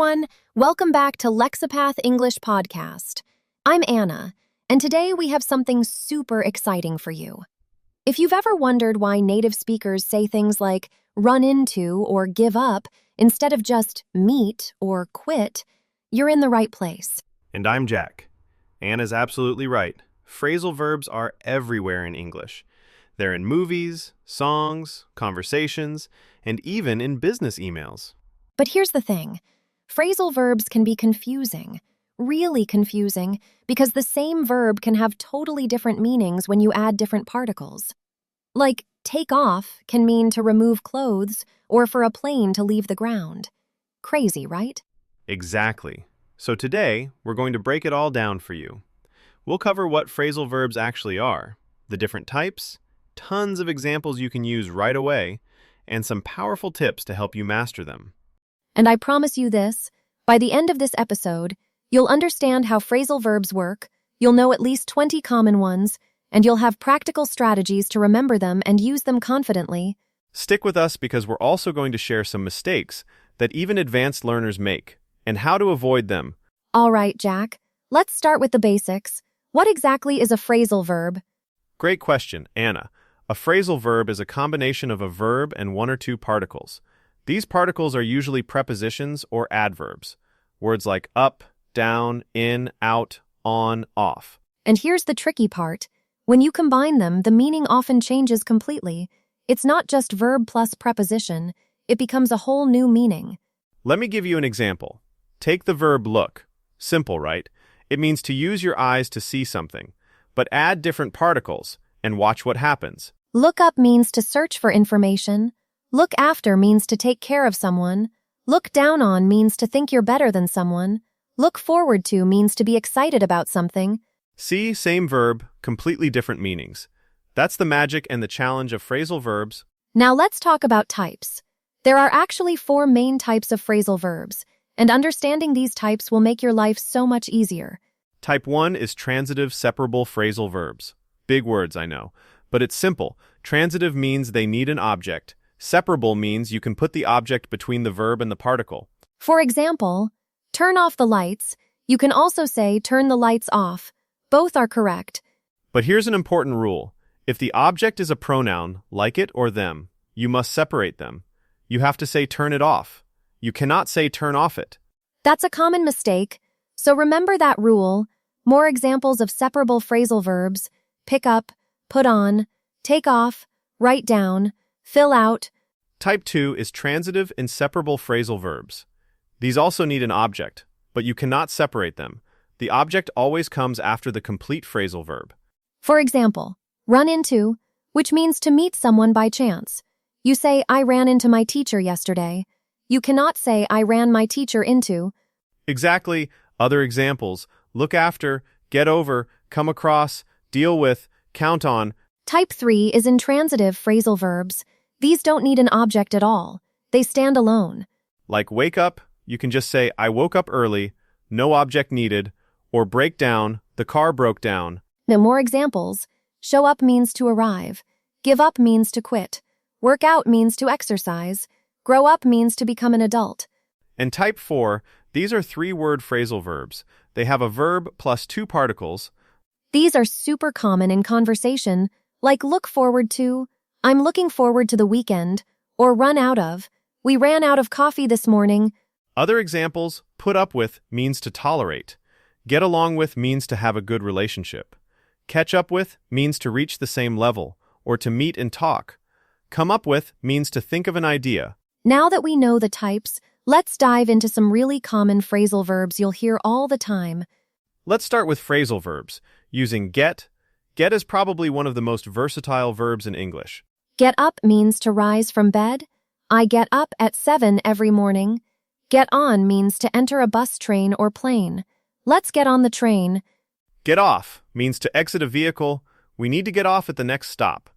everyone. Welcome back to Lexapath English Podcast. I'm Anna, and today we have something super exciting for you. If you've ever wondered why native speakers say things like run into or give up instead of just meet or quit, you're in the right place. And I'm Jack. Anna's absolutely right. Phrasal verbs are everywhere in English. They're in movies, songs, conversations, and even in business emails. But here's the thing. Phrasal verbs can be confusing, really confusing, because the same verb can have totally different meanings when you add different particles. Like, take off can mean to remove clothes or for a plane to leave the ground. Crazy, right? Exactly. So today, we're going to break it all down for you. We'll cover what phrasal verbs actually are, the different types, tons of examples you can use right away, and some powerful tips to help you master them. And I promise you this, by the end of this episode, you'll understand how phrasal verbs work, you'll know at least 20 common ones, and you'll have practical strategies to remember them and use them confidently. Stick with us because we're also going to share some mistakes that even advanced learners make, and how to avoid them. All right, Jack, let's start with the basics. What exactly is a phrasal verb? Great question, Anna. A phrasal verb is a combination of a verb and one or two particles. These particles are usually prepositions or adverbs. Words like up, down, in, out, on, off. And here's the tricky part. When you combine them, the meaning often changes completely. It's not just verb plus preposition. It becomes a whole new meaning. Let me give you an example. Take the verb look. Simple, right? It means to use your eyes to see something. But add different particles and watch what happens. Look up means to search for information. Look after means to take care of someone. Look down on means to think you're better than someone. Look forward to means to be excited about something. See, same verb, completely different meanings. That's the magic and the challenge of phrasal verbs. Now let's talk about types. There are actually 4 main types of phrasal verbs, and understanding these types will make your life so much easier. Type 1 is transitive separable phrasal verbs. Big words, I know. But it's simple. Transitive means they need an object. Separable means you can put the object between the verb and the particle. For example, turn off the lights. You can also say turn the lights off. Both are correct. But here's an important rule. If the object is a pronoun, like it or them, you must separate them. You have to say turn it off. You cannot say turn off it. That's a common mistake, so remember that rule. More examples of separable phrasal verbs: pick up, put on, take off, write down, fill out. Type 2 is transitive inseparable phrasal verbs. These also need an object, but you cannot separate them. The object always comes after the complete phrasal verb. For example, run into, which means to meet someone by chance. You say, I ran into my teacher yesterday. You cannot say, I ran my teacher into. Exactly. Other examples: look after, get over, come across, deal with, count on. Type 3 is intransitive phrasal verbs. These don't need an object at all. They stand alone. Like wake up, you can just say, I woke up early, no object needed, or break down, the car broke down. Now more examples. Show up means to arrive. Give up means to quit. Work out means to exercise. Grow up means to become an adult. And type 4, these are 3-word phrasal verbs. They have a verb plus 2 particles. These are super common in conversation, like look forward to, I'm looking forward to the weekend, or run out of, we ran out of coffee this morning. Other examples: put up with means to tolerate. Get along with means to have a good relationship. Catch up with means to reach the same level, or to meet and talk. Come up with means to think of an idea. Now that we know the types, let's dive into some really common phrasal verbs you'll hear all the time. Let's start with phrasal verbs, using get. Get is probably one of the most versatile verbs in English. Get up means to rise from bed. I get up at 7 every morning. Get on means to enter a bus, train, or plane. Let's get on the train. Get off means to exit a vehicle. We need to get off at the next stop.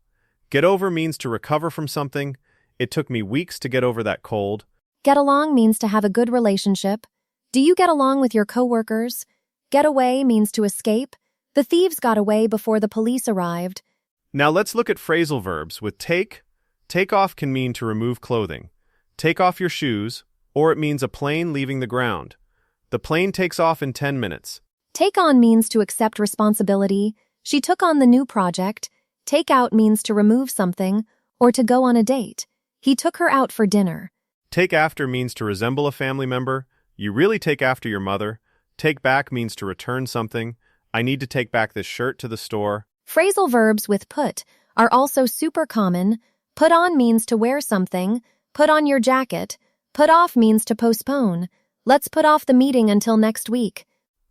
Get over means to recover from something. It took me weeks to get over that cold. Get along means to have a good relationship. Do you get along with your coworkers? Get away means to escape. The thieves got away before the police arrived. Now let's look at phrasal verbs with take. Take off can mean to remove clothing. Take off your shoes, or it means a plane leaving the ground. The plane takes off in 10 minutes. Take on means to accept responsibility. She took on the new project. Take out means to remove something or to go on a date. He took her out for dinner. Take after means to resemble a family member. You really take after your mother. Take back means to return something. I need to take back this shirt to the store. Phrasal verbs with put are also super common. Put on means to wear something. Put on your jacket. Put off means to postpone. Let's put off the meeting until next week.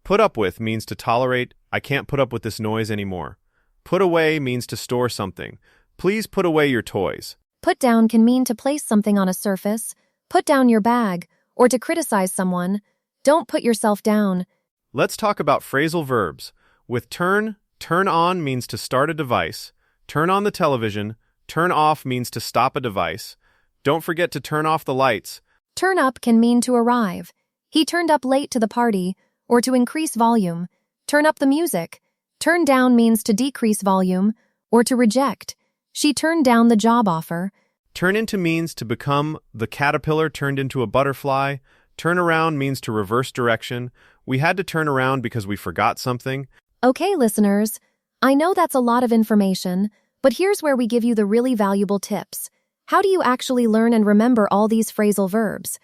Put up with means to tolerate. I can't put up with this noise anymore. Put away means to store something. Please put away your toys. Put down can mean to place something on a surface. Put down your bag, or to criticize someone. Don't put yourself down. Let's talk about phrasal verbs. With turn on means to start a device. Turn on the television. Turn off means to stop a device. Don't forget to turn off the lights. Turn up can mean to arrive. He turned up late to the party, or to increase volume. Turn up the music. Turn down means to decrease volume, or to reject. She turned down the job offer. Turn into means to become the caterpillar turned into a butterfly. Turn around means to reverse direction. We had to turn around because we forgot something. Okay, listeners, I know that's a lot of information, but here's where we give you the really valuable tips. How do you actually learn and remember all these phrasal verbs?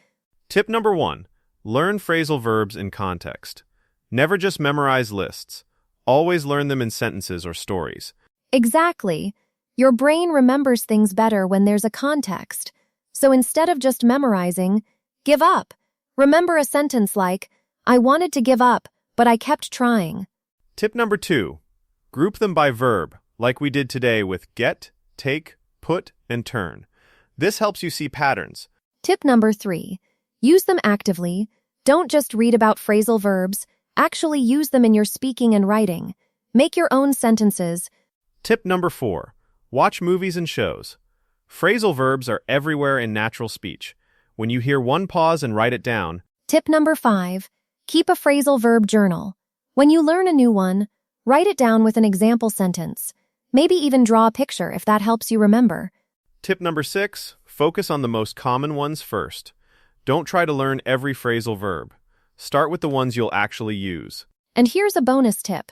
Tip number 1. Learn phrasal verbs in context. Never just memorize lists. Always learn them in sentences or stories. Exactly. Your brain remembers things better when there's a context. So instead of just memorizing, give up. Remember a sentence like, I wanted to give up, but I kept trying. Tip number 2. Group them by verb, like we did today with get, take, put, and turn. This helps you see patterns. Tip number 3. Use them actively. Don't just read about phrasal verbs. Actually use them in your speaking and writing. Make your own sentences. Tip number 4. Watch movies and shows. Phrasal verbs are everywhere in natural speech. When you hear one, pause and write it down. Tip number 5. Keep a phrasal verb journal. When you learn a new one, write it down with an example sentence. Maybe even draw a picture if that helps you remember. Tip number 6. Focus on the most common ones first. Don't try to learn every phrasal verb. Start with the ones you'll actually use. And here's a bonus tip.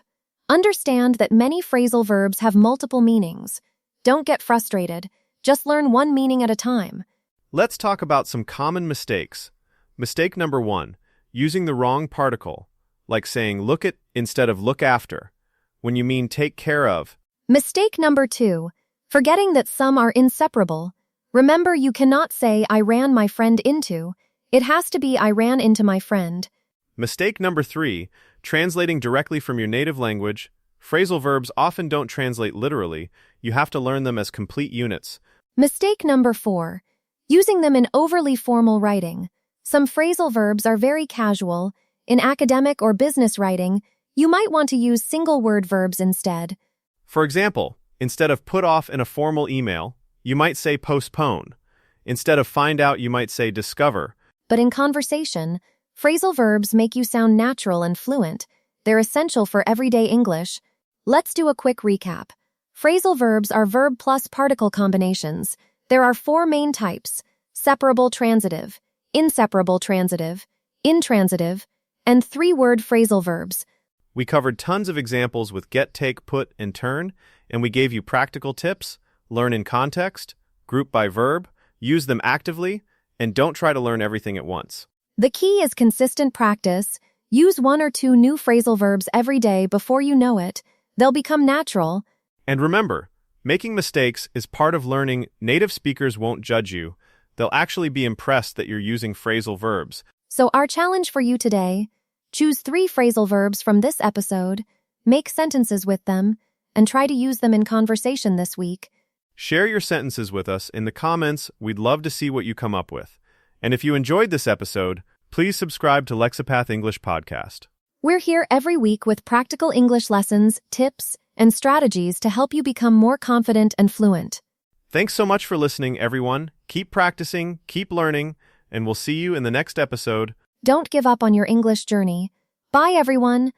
Understand that many phrasal verbs have multiple meanings. Don't get frustrated. Just learn one meaning at a time. Let's talk about some common mistakes. Mistake number 1. Using the wrong particle, like saying look at instead of look after, when you mean take care of. Mistake number 2. Forgetting that some are inseparable. Remember, you cannot say I ran my friend into. It has to be I ran into my friend. Mistake number 3. Translating directly from your native language. Phrasal verbs often don't translate literally. You have to learn them as complete units. Mistake number 4. Using them in overly formal writing. Some phrasal verbs are very casual. In academic or business writing, you might want to use single-word verbs instead. For example, instead of put off in a formal email, you might say postpone. Instead of find out, you might say discover. But in conversation, phrasal verbs make you sound natural and fluent. They're essential for everyday English. Let's do a quick recap. Phrasal verbs are verb plus particle combinations. There are 4 main types: separable transitive, inseparable transitive, intransitive, and 3-word phrasal verbs. We covered tons of examples with get, take, put, and turn, and we gave you practical tips. Learn in context, group by verb, use them actively, and don't try to learn everything at once. The key is consistent practice. Use 1 or 2 new phrasal verbs every day. Before you know it, they'll become natural. And remember, making mistakes is part of learning. Native speakers won't judge you. They'll actually be impressed that you're using phrasal verbs. So our challenge for you today: choose 3 phrasal verbs from this episode, make sentences with them, and try to use them in conversation this week. Share your sentences with us in the comments. We'd love to see what you come up with. And if you enjoyed this episode, please subscribe to Lexapath English Podcast. We're here every week with practical English lessons, tips, and strategies to help you become more confident and fluent. Thanks so much for listening, everyone. Keep practicing, keep learning, and we'll see you in the next episode. Don't give up on your English journey. Bye, everyone.